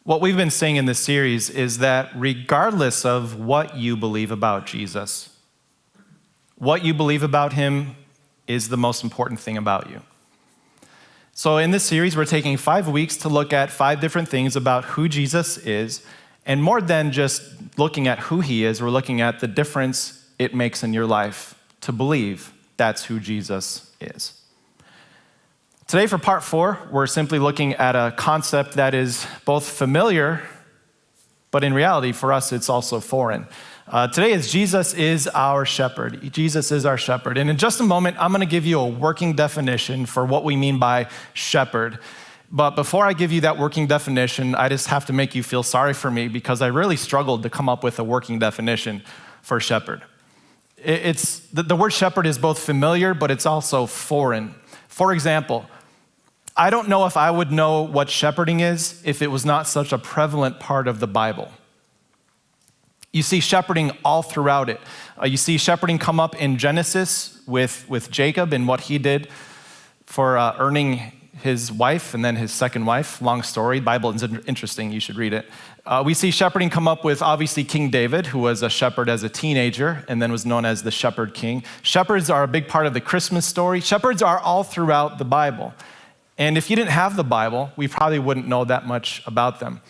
What we've been saying in this series is that regardless of what you believe about Jesus, what you believe about him is the most important thing about you. So in this series, we're taking 5 weeks to look at 5 different things about who Jesus is. And more than just looking at who he is, we're looking at the difference it makes in your life to believe that's who Jesus is. Today for part 4, we're simply looking at a concept that is both familiar, but in reality for us, it's also foreign. Today is Jesus is our shepherd. Jesus is our shepherd. And in just a moment, I'm gonna give you a working definition for what we mean by shepherd. But before I give you that working definition, I just have to make you feel sorry for me because I really struggled to come up with a working definition for shepherd. The word shepherd is both familiar, but it's also foreign. For example, I don't know if I would know what shepherding is if it was not such a prevalent part of the Bible. You see shepherding all throughout it. You see shepherding come up in Genesis with Jacob and what he did for earning his wife and then his second wife. Long story. The Bible is interesting. You should read it. We see shepherding come up with obviously King David, who was a shepherd as a teenager and then was known as the shepherd king. Shepherds are a big part of the Christmas story. Shepherds are all throughout the Bible. And if you didn't have the Bible, we probably wouldn't know that much about them.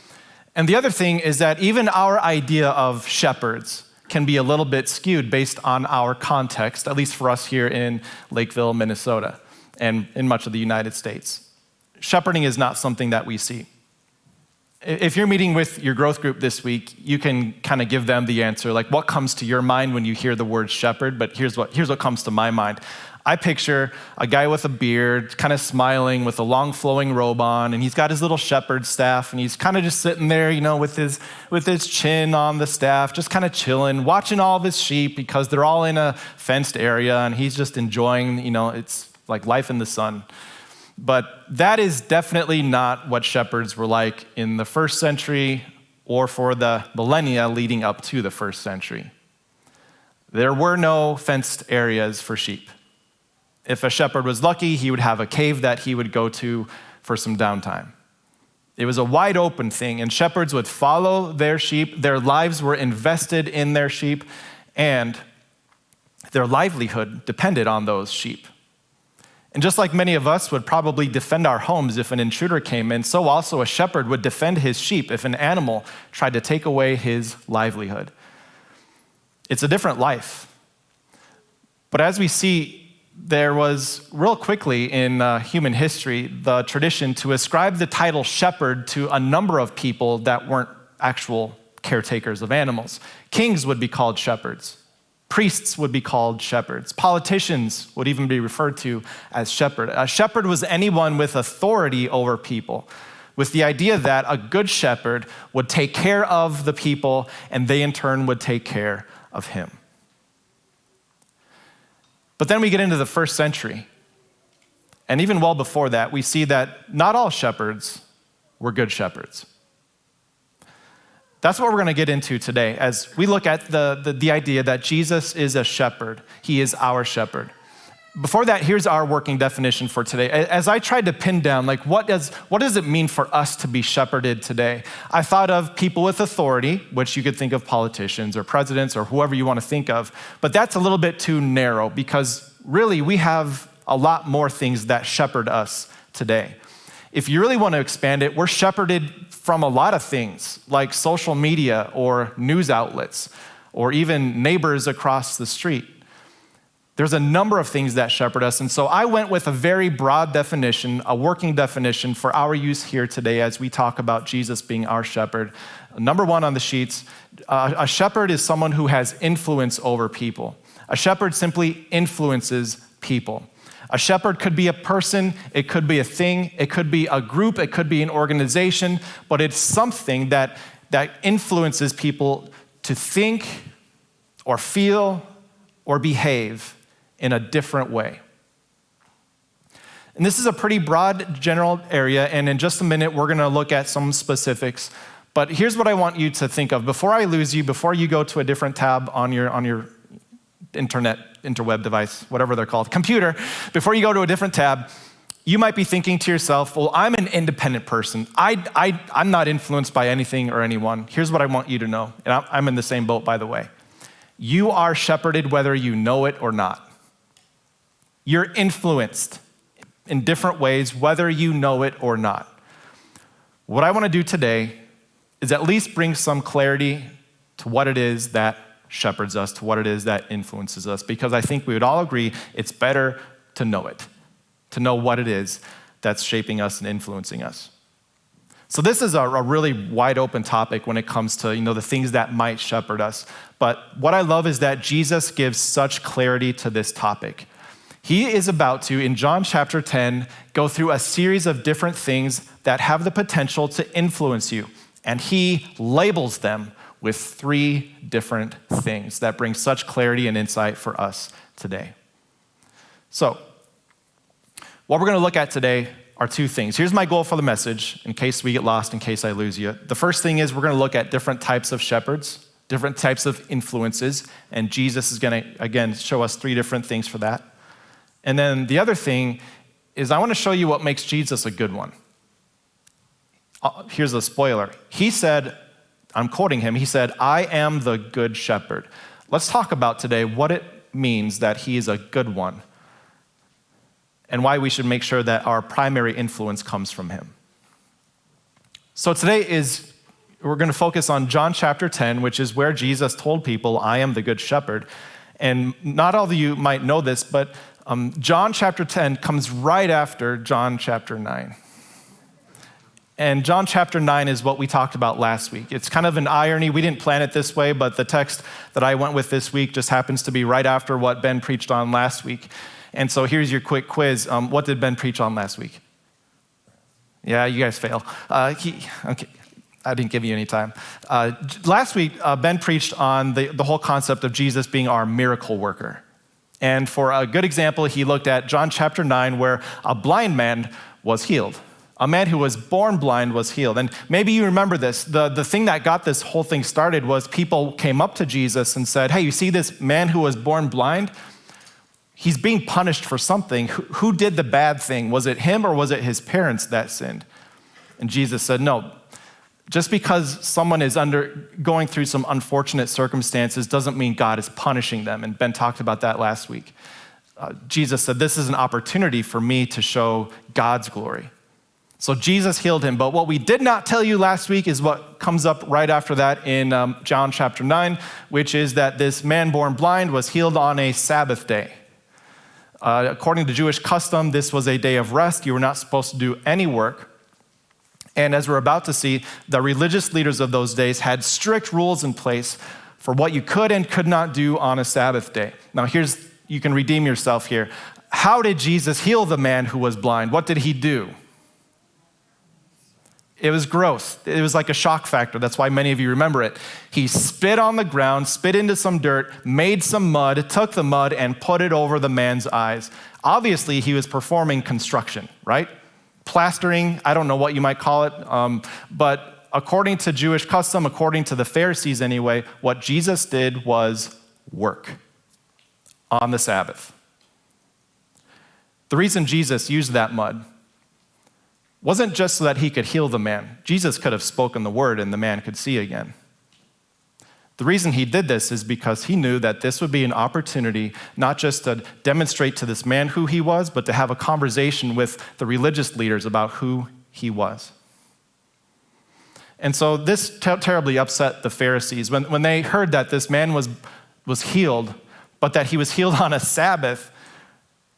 And the other thing is that even our idea of shepherds can be a little bit skewed based on our context, at least for us here in Lakeville, Minnesota, and in much of the United States. Shepherding is not something that we see. If you're meeting with your growth group this week, you can kind of give them the answer, like what comes to your mind when you hear the word shepherd, but here's what comes to my mind. I picture a guy with a beard, kind of smiling with a long flowing robe on, and he's got his little shepherd staff, and he's kind of just sitting there, with his chin on the staff, just kind of chilling, watching all of his sheep because they're all in a fenced area, and he's just enjoying, it's like life in the sun. But that is definitely not what shepherds were like in the first century or for the millennia leading up to the first century. There were no fenced areas for sheep. If a shepherd was lucky, he would have a cave that he would go to for some downtime. It was a wide open thing, and shepherds would follow their sheep. Their lives were invested in their sheep, and their livelihood depended on those sheep. And just like many of us would probably defend our homes if an intruder came in, so also a shepherd would defend his sheep if an animal tried to take away his livelihood. It's a different life. But as we see, there was real quickly in human history the tradition to ascribe the title shepherd to a number of people that weren't actual caretakers of animals. Kings would be called shepherds. Priests would be called shepherds. Politicians would even be referred to as shepherd. A shepherd was anyone with authority over people, with the idea that a good shepherd would take care of the people and they in turn would take care of him. But then we get into the first century, and even well before that, we see that not all shepherds were good shepherds. That's what we're going to get into today as we look at the idea that Jesus is a shepherd. He is our shepherd. Before that, here's our working definition for today. As I tried to pin down, what does it mean for us to be shepherded today? I thought of people with authority, which you could think of politicians or presidents or whoever you want to think of, but that's a little bit too narrow because really we have a lot more things that shepherd us today. If you really want to expand it, we're shepherded from a lot of things like social media or news outlets or even neighbors across the street. There's a number of things that shepherd us, and so I went with a very broad definition, a working definition for our use here today as we talk about Jesus being our shepherd. Number 1 on the sheets, a shepherd is someone who has influence over people. A shepherd simply influences people. A shepherd could be a person, it could be a thing, it could be a group, it could be an organization, but it's something that influences people to think or feel or behave in a different way. And this is a pretty broad general area, and in just a minute, we're gonna look at some specifics. But here's what I want you to think of. Before I lose you, before you go to a different tab on your interweb device, whatever they're called, computer, before you go to a different tab, You might be thinking to yourself, well, I'm an independent person. I'm not influenced by anything or anyone. Here's what I want you to know, and I'm in the same boat, by the way. You are shepherded whether you know it or not. You're influenced in different ways, whether you know it or not. What I want to do today is at least bring some clarity to what it is that shepherds us, to what it is that influences us, because I think we would all agree it's better to know it, to know what it is that's shaping us and influencing us. So this is a really wide open topic when it comes to the things that might shepherd us. But what I love is that Jesus gives such clarity to this topic. He is about to, in John chapter 10, go through a series of different things that have the potential to influence you. And he labels them with 3 different things that bring such clarity and insight for us today. So, what we're going to look at today are 2 things. Here's my goal for the message, in case we get lost, in case I lose you. The first thing is we're going to look at different types of shepherds, different types of influences, and Jesus is going to, again, show us 3 different things for that. And then the other thing is I want to show you what makes Jesus a good one. Here's a spoiler. He said, I'm quoting him, he said, I am the good shepherd. Let's talk about today what it means that he is a good one and why we should make sure that our primary influence comes from him. So today we're going to focus on John chapter 10, which is where Jesus told people, I am the good shepherd. And not all of you might know this, but John chapter 10 comes right after John chapter 9. And John chapter 9 is what we talked about last week. It's kind of an irony. We didn't plan it this way, but the text that I went with this week just happens to be right after what Ben preached on last week. And so here's your quick quiz. What did Ben preach on last week? Yeah, you guys fail. Okay. I didn't give you any time. Last week, Ben preached on the whole concept of Jesus being our miracle worker. And for a good example, he looked at John chapter 9, where a blind man was healed. A man who was born blind was healed. And maybe you remember this. The thing that got this whole thing started was people came up to Jesus and said, hey, you see this man who was born blind? He's being punished for something. Who did the bad thing? Was it him or was it his parents that sinned? And Jesus said, no. Just because someone is going through some unfortunate circumstances doesn't mean God is punishing them. And Ben talked about that last week. Jesus said, this is an opportunity for me to show God's glory. So Jesus healed him. But what we did not tell you last week is what comes up right after that in John chapter 9, which is that this man born blind was healed on a Sabbath day. According to Jewish custom, this was a day of rest. You were not supposed to do any work. And as we're about to see, the religious leaders of those days had strict rules in place for what you could and could not do on a Sabbath day. Now you can redeem yourself here. How did Jesus heal the man who was blind? What did he do? It was gross. It was like a shock factor. That's why many of you remember it. He spit on the ground, spit into some dirt, made some mud, took the mud and put it over the man's eyes. Obviously, he was performing construction, right? Plastering, I don't know what you might call it, but according to Jewish custom, according to the Pharisees anyway, what Jesus did was work on the Sabbath. The reason Jesus used that mud wasn't just so that he could heal the man. Jesus could have spoken the word and the man could see again. The reason he did this is because he knew that this would be an opportunity not just to demonstrate to this man who he was, but to have a conversation with the religious leaders about who he was. And so this terribly upset the Pharisees. When they heard that this man was healed, but that he was healed on a Sabbath,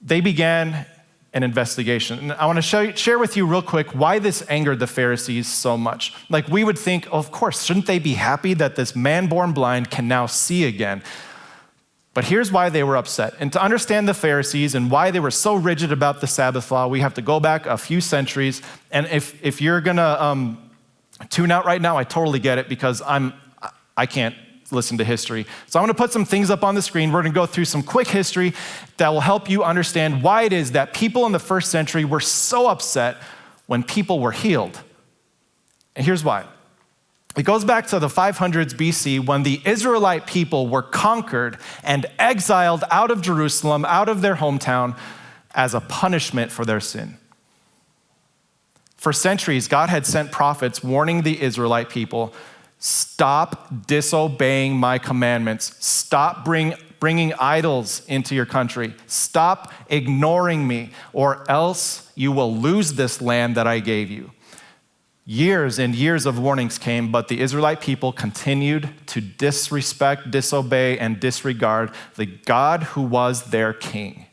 they began an investigation. And I want to share with you real quick why this angered the Pharisees so much. Like we would think, of course, shouldn't they be happy that this man born blind can now see again? But here's why they were upset. And to understand the Pharisees and why they were so rigid about the Sabbath law, we have to go back a few centuries. And if you're gonna tune out right now, I totally get it because I can't listen to history. So I'm gonna put some things up on the screen. We're gonna go through some quick history that will help you understand why it is that people in the first century were so upset when people were healed. And here's why. It goes back to the 500s BC when the Israelite people were conquered and exiled out of Jerusalem, out of their hometown, as a punishment for their sin. For centuries, God had sent prophets warning the Israelite people, stop disobeying my commandments. Stop bringing idols into your country. Stop ignoring me, or else you will lose this land that I gave you. Years and years of warnings came, but the Israelite people continued to disrespect, disobey, and disregard the God who was their king.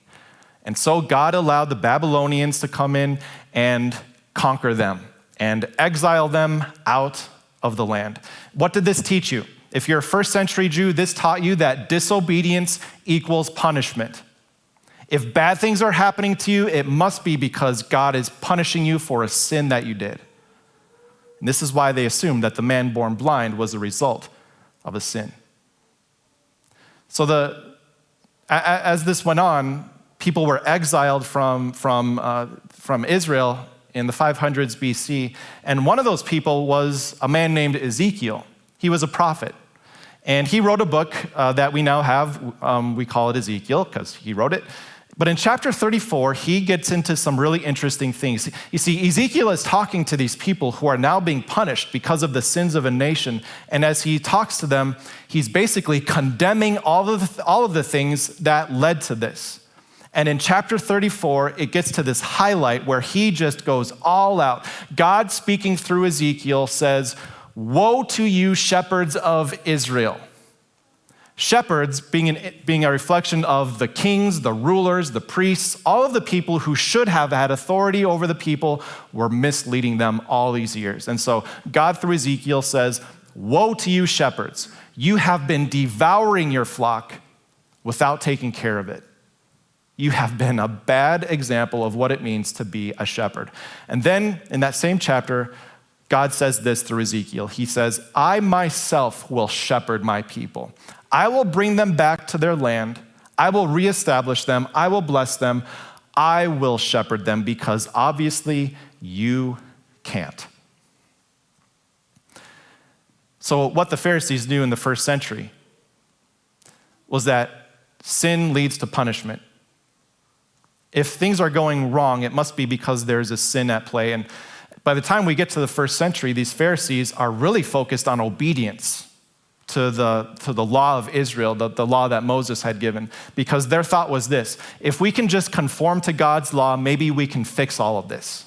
And so God allowed the Babylonians to come in and conquer them and exile them out of the land. What did this teach you? If you're a first century Jew, this taught you that disobedience equals punishment. If bad things are happening to you, it must be because God is punishing you for a sin that you did. And this is why they assumed that the man born blind was a result of a sin. So as this went on, people were exiled from Israel in the 500s BC, and one of those people was a man named Ezekiel. He was a prophet, and he wrote a book that we now have. We call it Ezekiel because he wrote it. But in chapter 34, he gets into some really interesting things. You see, Ezekiel is talking to these people who are now being punished because of the sins of a nation, and as he talks to them, he's basically condemning all of the things that led to this. And in chapter 34, it gets to this highlight where he just goes all out. God, speaking through Ezekiel, says, "Woe to you, shepherds of Israel." Shepherds being a reflection of the kings, the rulers, the priests, all of the people who should have had authority over the people were misleading them all these years. And so God, through Ezekiel, says, "Woe to you, shepherds. You have been devouring your flock without taking care of it. You have been a bad example of what it means to be a shepherd." And then in that same chapter, God says this through Ezekiel. He says, "I myself will shepherd my people. I will bring them back to their land. I will reestablish them. I will bless them. I will shepherd them because obviously you can't." So what the Pharisees knew in the first century was that sin leads to punishment. If things are going wrong, it must be because there's a sin at play. And by the time we get to the first century, these Pharisees are really focused on obedience to the law of Israel, the law that Moses had given, because their thought was this: if we can just conform to God's law, maybe we can fix all of this.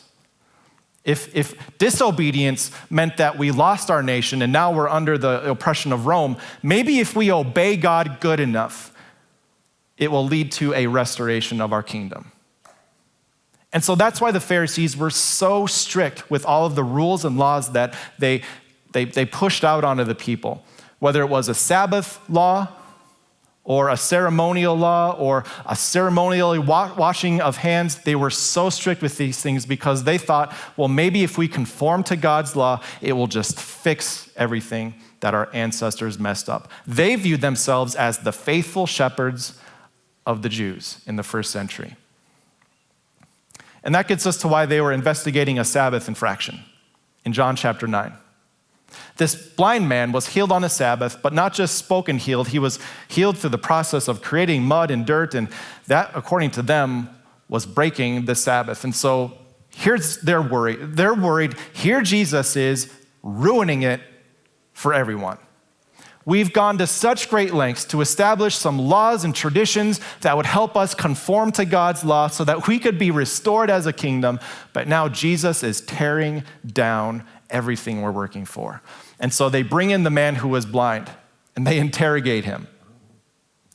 If disobedience meant that we lost our nation and now we're under the oppression of Rome, maybe if we obey God good enough, it will lead to a restoration of our kingdom. And so that's why the Pharisees were so strict with all of the rules and laws that they pushed out onto the people. Whether it was a Sabbath law or a ceremonial law or a ceremonial washing of hands, they were so strict with these things because they thought, well, maybe if we conform to God's law, it will just fix everything that our ancestors messed up. They viewed themselves as the faithful shepherds of the Jews in the first century. And that gets us to why they were investigating a Sabbath infraction in John chapter 9. This blind man was healed on the Sabbath, but not just spoken healed. He was healed through the process of creating mud and dirt, and that, according to them, was breaking the Sabbath. And so here's their worry. They're worried, here Jesus is ruining it for everyone. We've gone to such great lengths to establish some laws and traditions that would help us conform to God's law so that we could be restored as a kingdom, but now Jesus is tearing down everything we're working for. And so they bring in the man who was blind, and they interrogate him.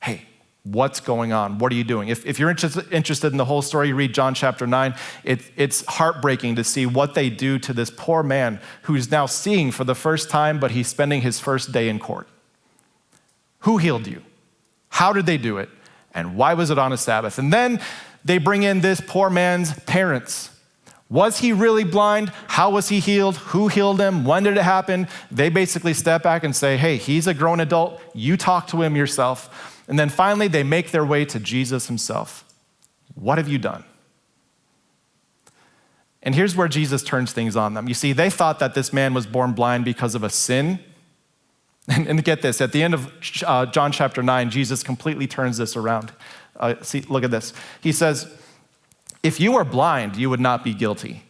Hey, what's going on? What are you doing? If you're interested in the whole story, you read John chapter 9. It's heartbreaking to see what they do to this poor man who's now seeing for the first time, but he's spending his first day in court. Who healed you? How did they do it? And why was it on a Sabbath? And then they bring in this poor man's parents. Was he really blind? How was he healed? Who healed him? When did it happen? They basically step back and say, hey, he's a grown adult. You talk to him yourself. And then finally, they make their way to Jesus himself. What have you done? And here's where Jesus turns things on them. You see, they thought that this man was born blind because of a sin. And get this, at the end of John chapter 9, Jesus completely turns this around. See, look at this. He says, if you were blind, you would not be guilty.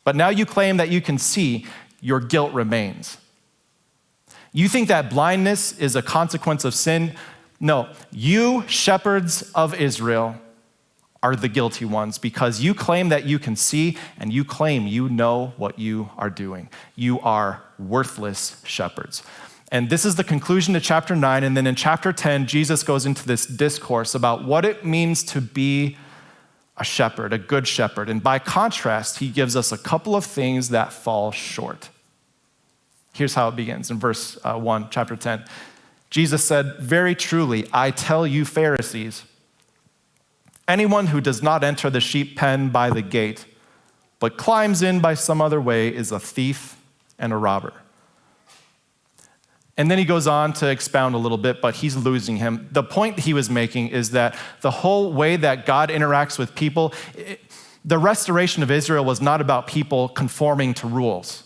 But now you claim that you can see, your guilt remains. You think that blindness is a consequence of sin? No, you shepherds of Israel are the guilty ones because you claim that you can see and you claim you know what you are doing. You are worthless shepherds. And this is the conclusion to chapter 9. And then in chapter 10, Jesus goes into this discourse about what it means to be a shepherd, a good shepherd. And by contrast, he gives us a couple of things that fall short. Here's how it begins in verse 1, chapter 10. Jesus said, "Very truly, I tell you Pharisees, anyone who does not enter the sheep pen by the gate, but climbs in by some other way is a thief and a robber." And then he goes on to expound a little bit, but he's losing him. The point he was making is that the whole way that God interacts with people, the restoration of Israel was not about people conforming to rules.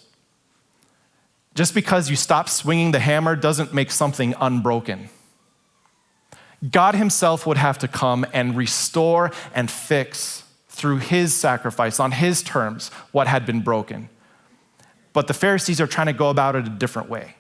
Just because you stop swinging the hammer doesn't make something unbroken. God himself would have to come and restore and fix through his sacrifice on his terms what had been broken. But the Pharisees are trying to go about it a different way.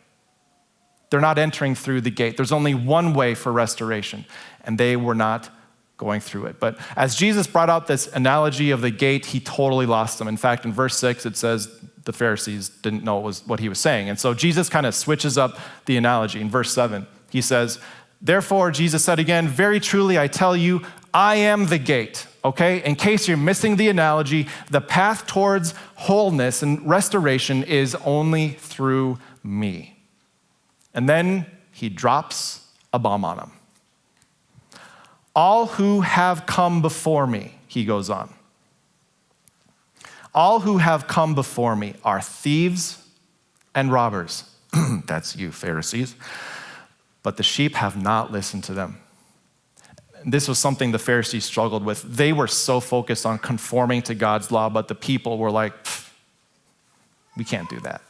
They're not entering through the gate. There's only one way for restoration, and they were not going through it. But as Jesus brought out this analogy of the gate, he totally lost them. In fact, in verse 6, it says the Pharisees didn't know what he was saying. And so Jesus kind of switches up the analogy. In verse 7, he says, "Therefore, Jesus said again, very truly I tell you, I am the gate." Okay? In case you're missing the analogy, the path towards wholeness and restoration is only through me. And then he drops a bomb on them. "All who have come before me," he goes on, "all who have come before me are thieves and robbers." That's you, Pharisees. "But the sheep have not listened to them." This was something the Pharisees struggled with. They were so focused on conforming to God's law, but the people were like, we can't do that.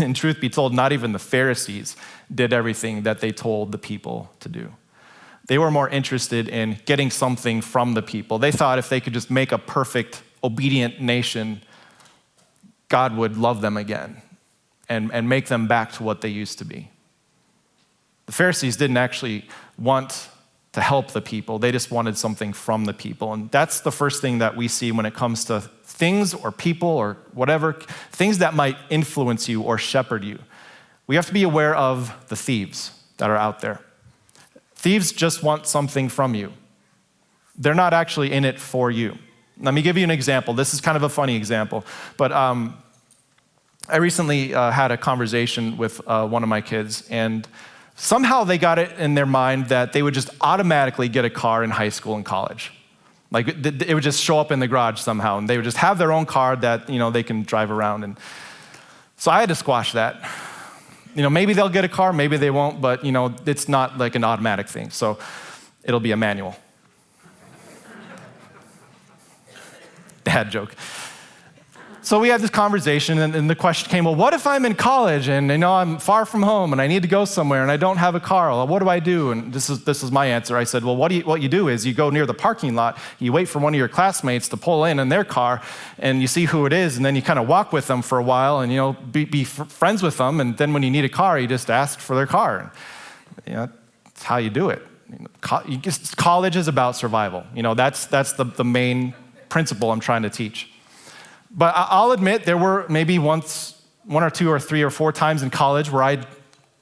And truth be told, not even the Pharisees did everything that they told the people to do. They were more interested in getting something from the people. They thought if they could just make a perfect, obedient nation, God would love them again and make them back to what they used to be. The Pharisees didn't actually want to help the people. They just wanted something from the people. And that's the first thing that we see when it comes to things or people or whatever, things that might influence you or shepherd you. We have to be aware of the thieves that are out there. Thieves just want something from you. They're not actually in it for you. Let me give you an example. This is kind of a funny example, but I recently had a conversation with one of my kids, and somehow they got it in their mind that they would just automatically get a car in high school and college. Like it would just show up in the garage somehow, and they would just have their own car that they can drive around. And so I had to squash that. Maybe they'll get a car, maybe they won't, but it's not like an automatic thing. So it'll be a manual. Dad joke. So we had this conversation, and the question came, well, what if I'm in college and I'm far from home and I need to go somewhere and I don't have a car? Well, what do I do? And this is my answer. I said, well, what you do is you go near the parking lot, you wait for one of your classmates to pull in their car, and you see who it is, and then you kind of walk with them for a while and be friends with them, and then when you need a car, you just ask for their car. That's how you do it. College is about survival. That's the main principle I'm trying to teach. But I'll admit there were maybe one or two or three or four times in college where I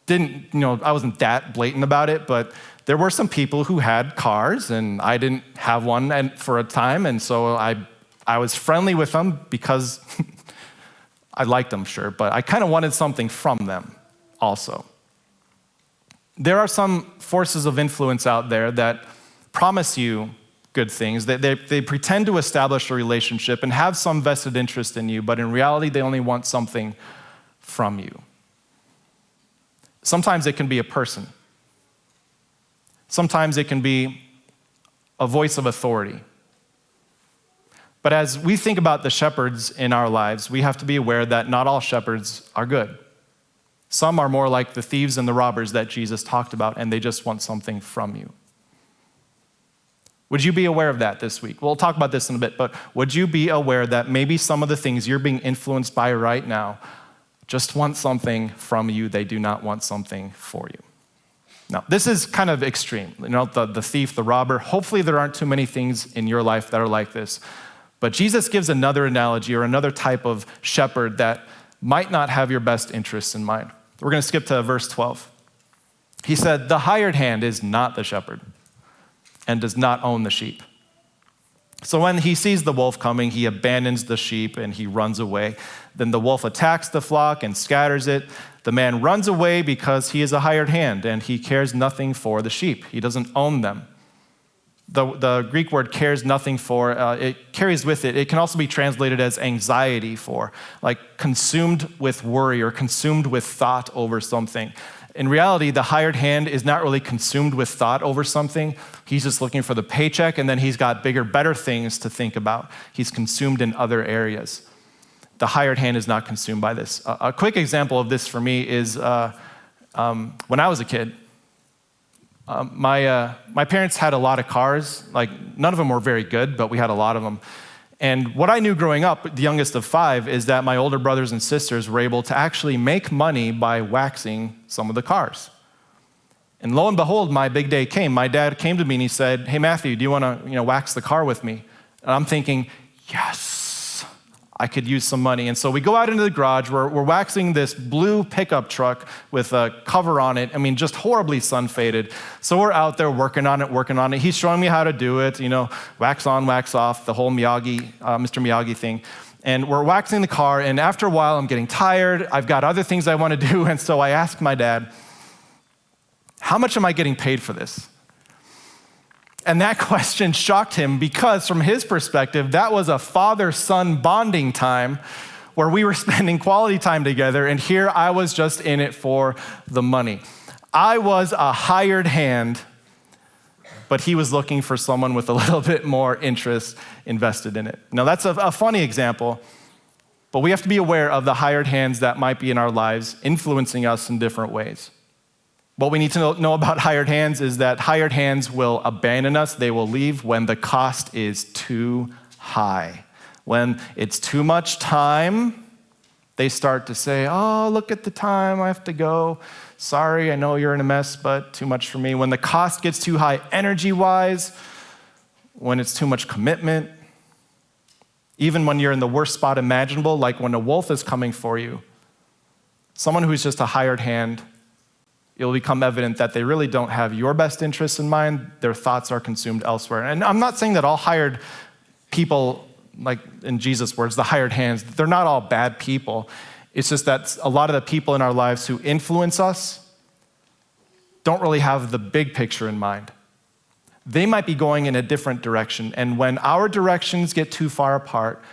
wasn't that blatant about it, but there were some people who had cars and I didn't have one for a time, and so I was friendly with them because I liked them, sure, but I kind of wanted something from them also. There are some forces of influence out there that promise you good things. They pretend to establish a relationship and have some vested interest in you, but in reality, they only want something from you. Sometimes it can be a person. Sometimes it can be a voice of authority. But as we think about the shepherds in our lives, we have to be aware that not all shepherds are good. Some are more like the thieves and the robbers that Jesus talked about, and they just want something from you. Would you be aware of that this week? We'll talk about this in a bit, but would you be aware that maybe some of the things you're being influenced by right now just want something from you, they do not want something for you? Now, this is kind of extreme. The thief, the robber, hopefully there aren't too many things in your life that are like this. But Jesus gives another analogy or another type of shepherd that might not have your best interests in mind. We're going to skip to verse 12. He said, "The hired hand is not the shepherd and does not own the sheep. So when he sees the wolf coming, he abandons the sheep and he runs away. Then the wolf attacks the flock and scatters it. The man runs away because he is a hired hand and he cares nothing for the sheep. He doesn't own them." The Greek word cares nothing for, it carries with it, it can also be translated as anxiety for, like consumed with worry or consumed with thought over something. In reality, the hired hand is not really consumed with thought over something. He's just looking for the paycheck, and then he's got bigger, better things to think about. He's consumed in other areas. The hired hand is not consumed by this. A quick example of this for me is when I was a kid. My parents had a lot of cars. Like, none of them were very good, but we had a lot of them. And what I knew growing up, the youngest of 5, is that my older brothers and sisters were able to actually make money by waxing some of the cars. And lo and behold, my big day came. My dad came to me and he said, "Hey, Matthew, do you want to wax the car with me?" And I'm thinking, yes, I could use some money. And so we go out into the garage. We're waxing this blue pickup truck with a cover on it. I mean, just horribly sun-faded. So we're out there working on it. He's showing me how to do it, wax on, wax off, the whole Mr. Miyagi thing. And we're waxing the car, and after a while, I'm getting tired. I've got other things I want to do, and so I asked my dad, "How much am I getting paid for this?" And that question shocked him because from his perspective, that was a father-son bonding time where we were spending quality time together, and here I was just in it for the money. I was a hired hand, but he was looking for someone with a little bit more interest invested in it. Now, that's a funny example, but we have to be aware of the hired hands that might be in our lives influencing us in different ways. What we need to know about hired hands is that hired hands will abandon us. They will leave when the cost is too high. When it's too much time, they start to say, "Oh, look at the time, I have to go. Sorry, I know you're in a mess, but too much for me." When the cost gets too high energy-wise, when it's too much commitment, even when you're in the worst spot imaginable, like when a wolf is coming for you, someone who's just a hired hand, it'll become evident that they really don't have your best interests in mind. Their thoughts are consumed elsewhere. And I'm not saying that all hired people, like in Jesus' words, the hired hands, they're not all bad people. It's just that a lot of the people in our lives who influence us don't really have the big picture in mind. They might be going in a different direction. And when our directions get too far apart,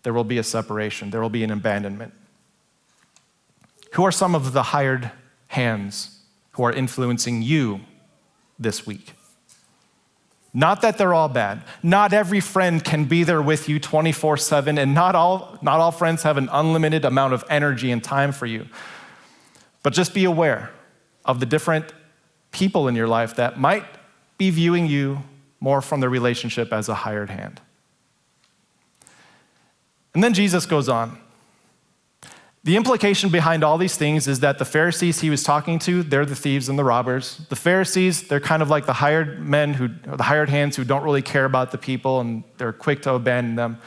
there will be a separation. There will be an abandonment. Who are some of the hired hands who are influencing you this week? Not that they're all bad. Not every friend can be there with you 24/7, and not all friends have an unlimited amount of energy and time for you. But just be aware of the different people in your life that might be viewing you more from the relationship as a hired hand. And then Jesus goes on. The implication behind all these things is that the Pharisees he was talking to, they're the thieves and the robbers. The Pharisees, they're kind of like the hired the hired hands who don't really care about the people and they're quick to abandon them.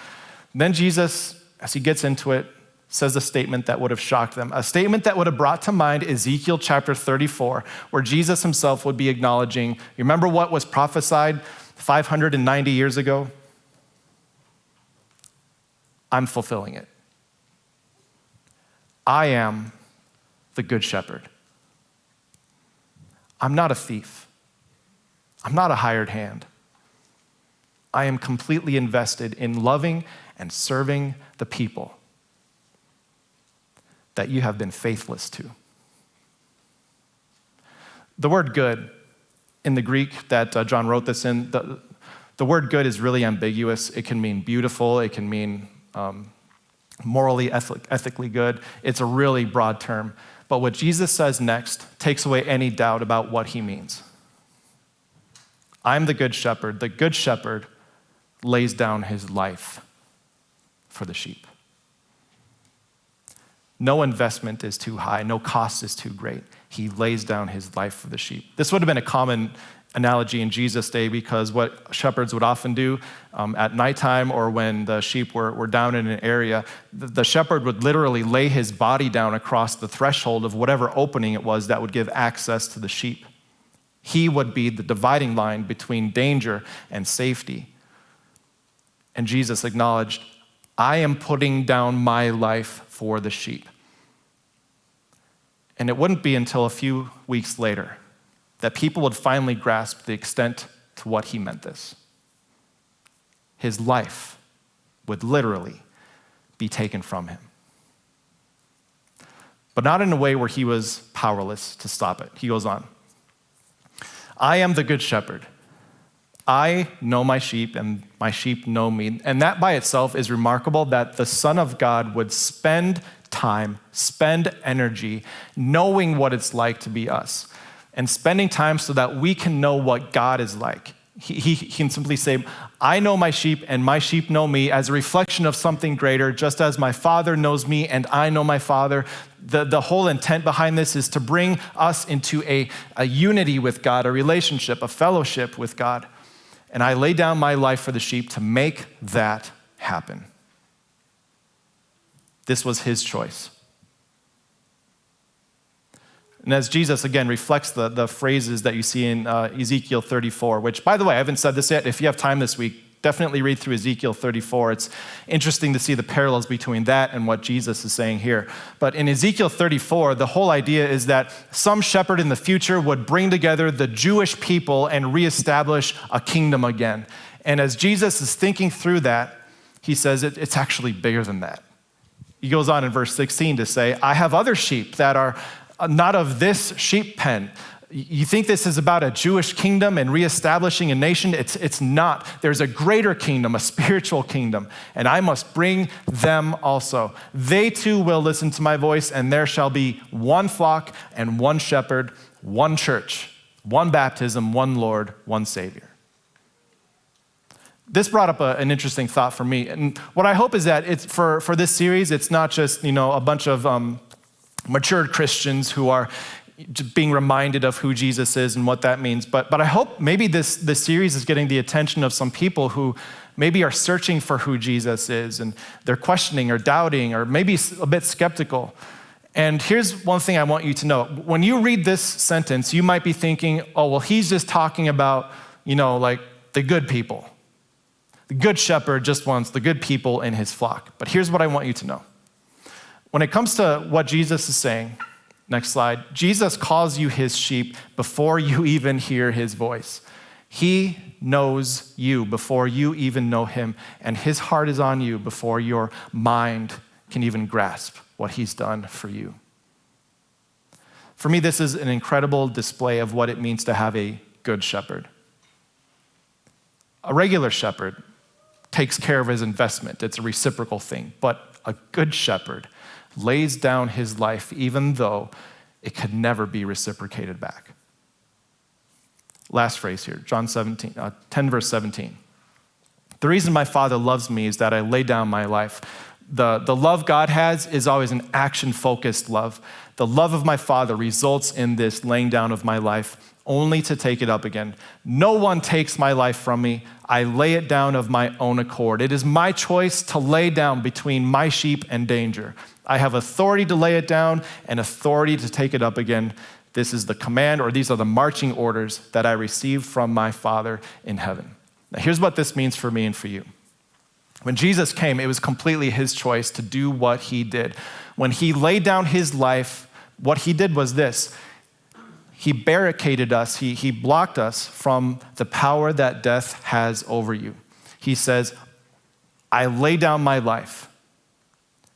And then Jesus, as he gets into it, says a statement that would have shocked them, a statement that would have brought to mind Ezekiel chapter 34, where Jesus himself would be acknowledging, you remember what was prophesied 590 years ago? I'm fulfilling it. I am the good shepherd. I'm not a thief. I'm not a hired hand. I am completely invested in loving and serving the people that you have been faithless to. The word good in the Greek that John wrote this in, the word good is really ambiguous. It can mean beautiful. It can mean morally, ethically good. It's a really broad term. But what Jesus says next takes away any doubt about what he means. I'm the good shepherd. The good shepherd lays down his life for the sheep. No investment is too high. No cost is too great. He lays down his life for the sheep. This would have been a common analogy in Jesus' day because what shepherds would often do at nighttime or when the sheep were down in an area, the shepherd would literally lay his body down across the threshold of whatever opening it was that would give access to the sheep. He would be the dividing line between danger and safety. And Jesus acknowledged, I am putting down my life for the sheep. And it wouldn't be until a few weeks later that people would finally grasp the extent to what he meant this. His life would literally be taken from him. But not in a way where he was powerless to stop it. He goes on, I am the good shepherd. I know my sheep and my sheep know me. And that by itself is remarkable that the Son of God would spend time, spend energy knowing what it's like to be us and spending time so that we can know what God is like. He can simply say, I know my sheep and my sheep know me as a reflection of something greater, just as my Father knows me and I know my Father. The whole intent behind this is to bring us into a unity with God, a relationship, a fellowship with God. And I lay down my life for the sheep to make that happen. This was his choice. And as Jesus, again, reflects the phrases that you see in Ezekiel 34, which, by the way, I haven't said this yet. If you have time this week, definitely read through Ezekiel 34. It's interesting to see the parallels between that and what Jesus is saying here. But in Ezekiel 34, the whole idea is that some shepherd in the future would bring together the Jewish people and reestablish a kingdom again. And as Jesus is thinking through that, he says it's actually bigger than that. He goes on in verse 16 to say, I have other sheep that are not of this sheep pen. You think this is about a Jewish kingdom and reestablishing a nation? It's not. There's a greater kingdom, a spiritual kingdom, and I must bring them also. They too will listen to my voice, and there shall be one flock and one shepherd, one church, one baptism, one Lord, one Savior. This brought up an interesting thought for me. And what I hope is that it's for this series, it's not just, a bunch of matured Christians who are being reminded of who Jesus is and what that means. But I hope maybe this series is getting the attention of some people who maybe are searching for who Jesus is and they're questioning or doubting or maybe a bit skeptical. And here's one thing I want you to know. When you read this sentence, you might be thinking, oh, well, he's just talking about, like the good people. The good shepherd just wants the good people in his flock. But here's what I want you to know. When it comes to what Jesus is saying, next slide, Jesus calls you his sheep before you even hear his voice. He knows you before you even know him, and his heart is on you before your mind can even grasp what he's done for you. For me, this is an incredible display of what it means to have a good shepherd. A regular shepherd takes care of his investment. It's a reciprocal thing. But a good shepherd lays down his life even though it could never be reciprocated back. Last phrase here, John 10 verse 17. The reason my Father loves me is that I lay down my life. The love God has is always an action-focused love. The love of my Father results in this laying down of my life only to take it up again. No one takes my life from me. I lay it down of my own accord. It is my choice to lay down between my sheep and danger. I have authority to lay it down and authority to take it up again. This is the command, or these are the marching orders that I received from my Father in heaven. Now, here's what this means for me and for you. When Jesus came, it was completely his choice to do what he did. When he laid down his life, what he did was this. He barricaded us, he blocked us from the power that death has over you. He says, I lay down my life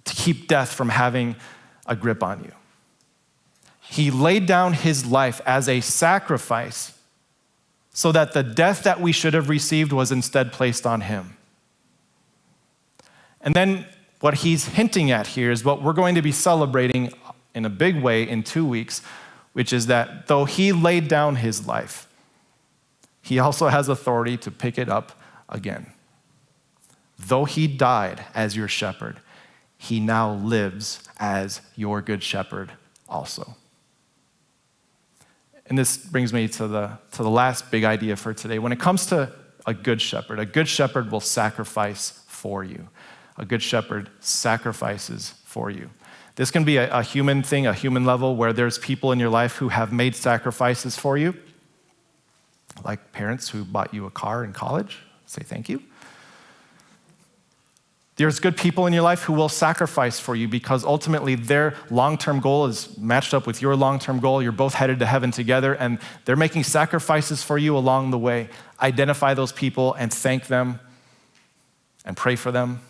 to keep death from having a grip on you. He laid down his life as a sacrifice so that the death that we should have received was instead placed on him. And then what he's hinting at here is what we're going to be celebrating in a big way in 2 weeks, which is that though he laid down his life, he also has authority to pick it up again. Though he died as your shepherd, he now lives as your good shepherd also. And this brings me to the last big idea for today. When it comes to a good shepherd will sacrifice for you. A good shepherd sacrifices for you. This can be a human thing, a human level, where there's people in your life who have made sacrifices for you, like parents who bought you a car in college. Say thank you. There's good people in your life who will sacrifice for you because ultimately their long-term goal is matched up with your long-term goal. You're both headed to heaven together, and they're making sacrifices for you along the way. Identify those people and thank them and pray for them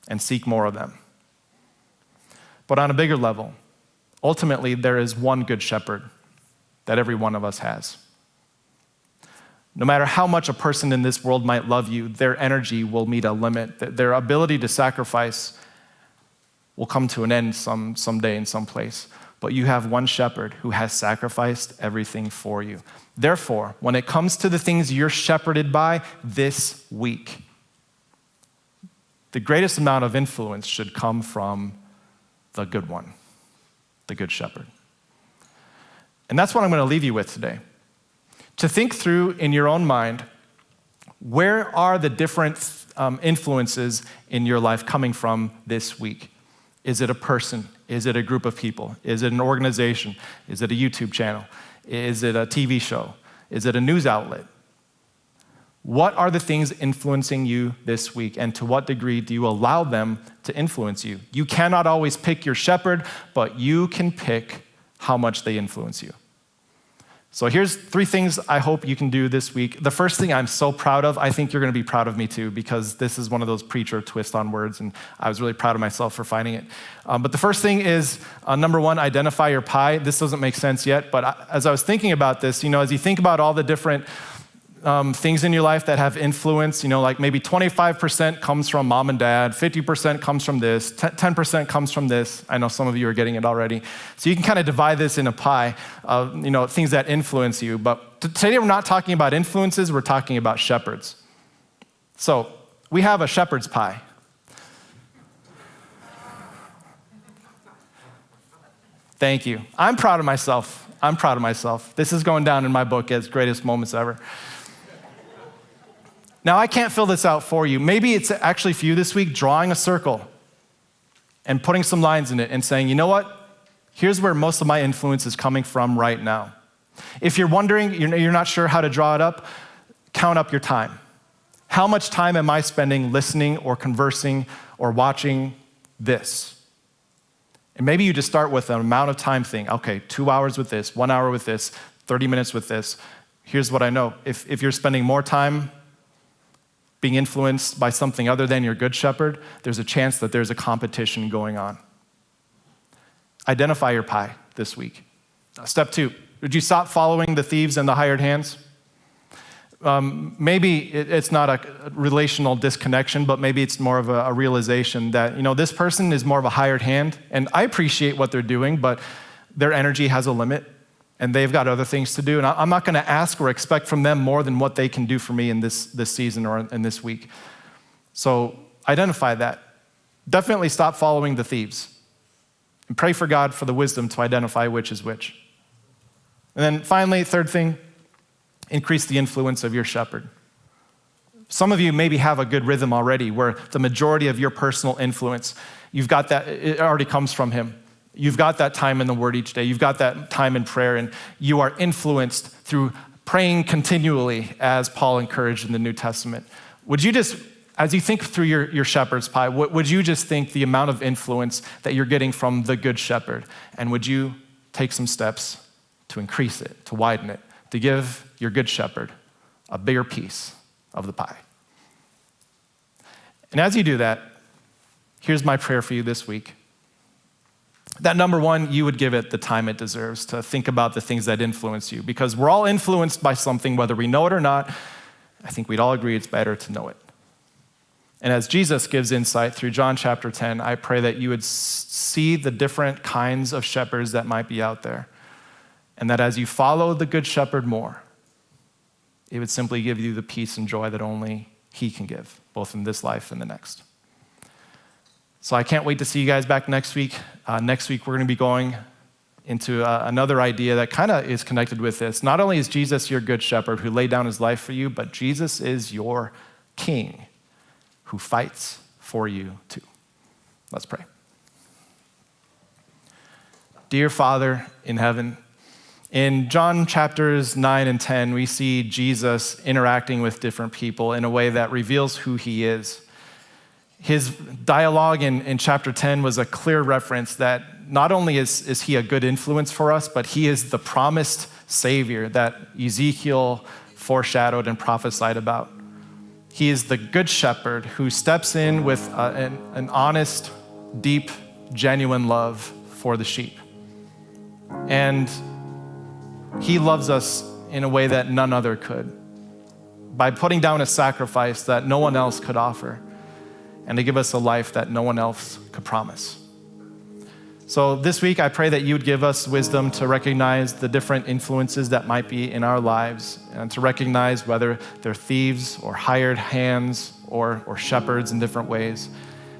and seek more of them. But on a bigger level, ultimately there is one good shepherd that every one of us has. No matter how much a person in this world might love you, their energy will meet a limit. Their ability to sacrifice will come to an end someday in some place. But you have one shepherd who has sacrificed everything for you. Therefore, when it comes to the things you're shepherded by this week, the greatest amount of influence should come from the good one, the good shepherd. And that's what I'm going to leave you with today. To think through in your own mind, where are the different influences in your life coming from this week? Is it a person? Is it a group of people? Is it an organization? Is it a YouTube channel? Is it a TV show? Is it a news outlet? What are the things influencing you this week, and to what degree do you allow them to influence you? You cannot always pick your shepherd, but you can pick how much they influence you. So here's 3 things I hope you can do this week. The first thing I'm so proud of, I think you're going to be proud of me too, because this is one of those preacher twist on words, and I was really proud of myself for finding it. But the first thing is, number 1, identify your pie. This doesn't make sense yet, but as I was thinking about this, as you think about all the different things in your life that have influence, like maybe 25% comes from mom and dad, 50% comes from this, 10% comes from this. I know some of you are getting it already. So you can kind of divide this in a pie of, things that influence you. But today we're not talking about influences, we're talking about shepherds. So we have a shepherd's pie. Thank you. I'm proud of myself. This is going down in my book as greatest moments ever. Now, I can't fill this out for you. Maybe it's actually for you this week, drawing a circle and putting some lines in it and saying, you know what? Here's where most of my influence is coming from right now. If you're wondering, you're not sure how to draw it up, count up your time. How much time am I spending listening or conversing or watching this? And maybe you just start with an amount of time thing. Okay, 2 hours with this, 1 hour with this, 30 minutes with this. Here's what I know. If you're spending more time being influenced by something other than your good shepherd, there's a chance that there's a competition going on. Identify your pie this week. Step 2, would you stop following the thieves and the hired hands? Maybe it's not a relational disconnection, but maybe it's more of a realization that, this person is more of a hired hand, and I appreciate what they're doing, but their energy has a limit, and they've got other things to do, and I'm not going to ask or expect from them more than what they can do for me in this season or in this week. So identify that. Definitely stop following the thieves, and pray for God for the wisdom to identify which is which. And then finally, third thing, increase the influence of your shepherd. Some of you maybe have a good rhythm already where the majority of your personal influence, you've got that, it already comes from him. You've got that time in the Word each day. You've got that time in prayer, and you are influenced through praying continually, as Paul encouraged in the New Testament. Would you just, as you think through your shepherd's pie, would you just think the amount of influence that you're getting from the Good Shepherd, and would you take some steps to increase it, to widen it, to give your Good Shepherd a bigger piece of the pie? And as you do that, here's my prayer for you this week. That number 1, you would give it the time it deserves to think about the things that influence you, because we're all influenced by something, whether we know it or not. I think we'd all agree it's better to know it. And as Jesus gives insight through John chapter 10, I pray that you would see the different kinds of shepherds that might be out there, and that as you follow the Good Shepherd more, it would simply give you the peace and joy that only he can give, both in this life and the next. So I can't wait to see you guys back next week. Next week, we're going to be going into another idea that kind of is connected with this. Not only is Jesus your good shepherd who laid down his life for you, but Jesus is your king who fights for you too. Let's pray. Dear Father in heaven, in John chapters 9 and 10, we see Jesus interacting with different people in a way that reveals who he is. His dialogue in chapter 10 was a clear reference that not only is he a good influence for us, but he is the promised Savior that Ezekiel foreshadowed and prophesied about. He is the good shepherd who steps in with an honest, deep, genuine love for the sheep. And he loves us in a way that none other could, by putting down a sacrifice that no one else could offer, and to give us a life that no one else could promise. So this week, I pray that you would give us wisdom to recognize the different influences that might be in our lives, and to recognize whether they're thieves or hired hands or shepherds in different ways.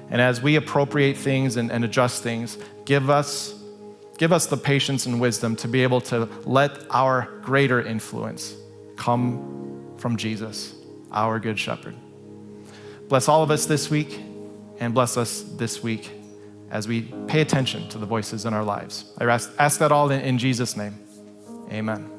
And as we appropriate things and adjust things, give us the patience and wisdom to be able to let our greater influence come from Jesus, our good shepherd. Bless all of us this week, and bless us this week as we pay attention to the voices in our lives. I ask that all in Jesus' name. Amen.